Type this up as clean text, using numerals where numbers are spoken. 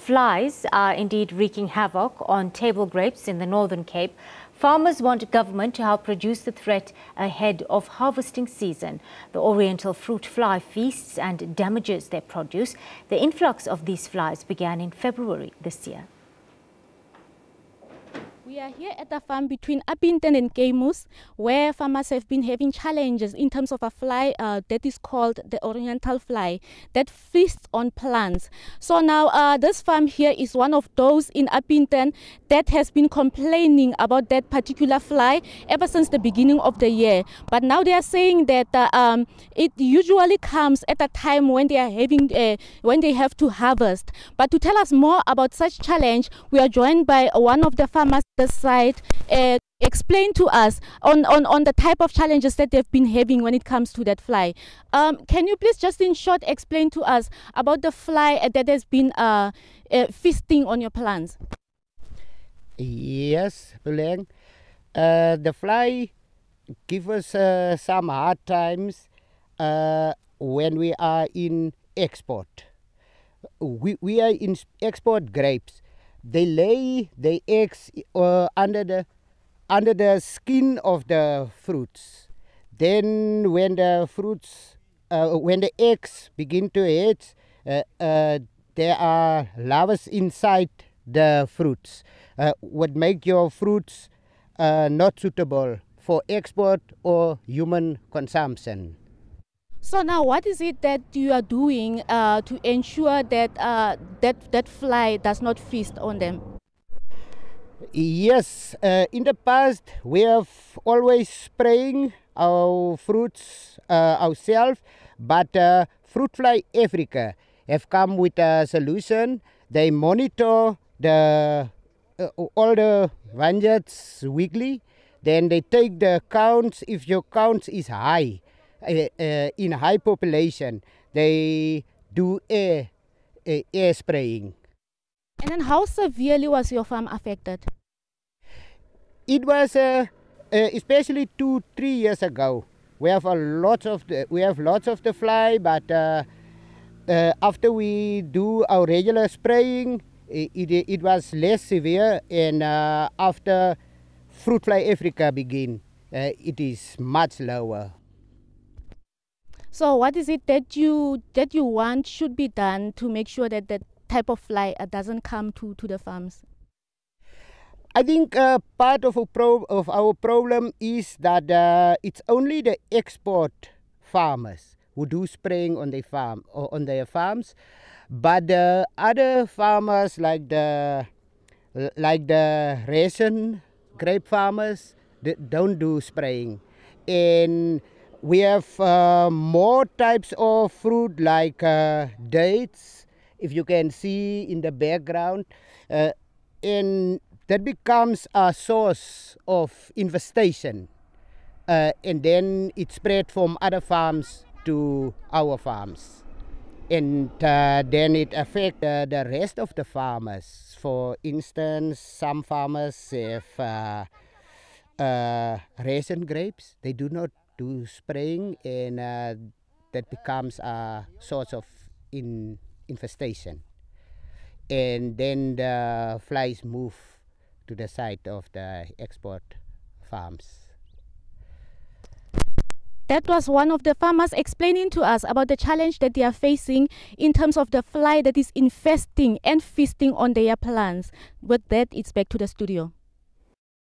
flies are indeed wreaking havoc on table grapes in the Northern Cape. Farmers want government to help reduce the threat ahead of harvesting season. The Oriental Fruit fly feasts and damages their produce. The influx of these flies began in February this year. We are here at the farm between Upington and Kemus, where farmers have been having challenges in terms of a fly that is called the Oriental fly that feasts on plants. So now this farm here is one of those in Upington that has been complaining about that particular fly ever since the beginning of the year. But now they are saying that it usually comes at a time when they are having when they have to harvest. But to tell us more about such challenge, we are joined by one of the farmers the site. Explain to us on the type of challenges that they've been having when it comes to that fly. Can you please just in short explain to us about the fly that has been feasting on your plants? Yes, Buleng. The fly give us some hard times when we are in export. We are in export grapes. They lay the eggs under the skin of the fruits. Then when the fruits, when the eggs begin to hatch, there are larvae inside the fruits. Would make your fruits not suitable for export or human consumption. So now, what is it that you are doing to ensure that that fly does not feast on them? Yes, in the past we have always spraying our fruits ourselves, but Fruit Fly Africa have come with a solution. They monitor the all the vineyards weekly. Then they take the counts. If your count is high, in high population, they do air spraying. And then how severely was your farm affected? It was especially 2-3 years ago. We have lots of the fly, but after we do our regular spraying, it was less severe, and after Fruit Fly Africa begin, it is much lower. So what is it that you want should be done to make sure that that type of fly doesn't come to the farms? I think part of our problem is that it's only the export farmers who do spraying on their farm or on their farms, but the other farmers like the ration grape farmers, they don't do spraying. And we have more types of fruit like dates, if you can see in the background, and that becomes a source of infestation, and then it spread from other farms to our farms, and then it affects the rest of the farmers. For instance, some farmers have ration grapes. They do not do spraying, and that becomes a source of infestation, and then the flies move to the side of the export farms. That was one of the farmers explaining to us about the challenge that they are facing in terms of the fly that is infesting and feasting on their plants. With that, it's back to the studio.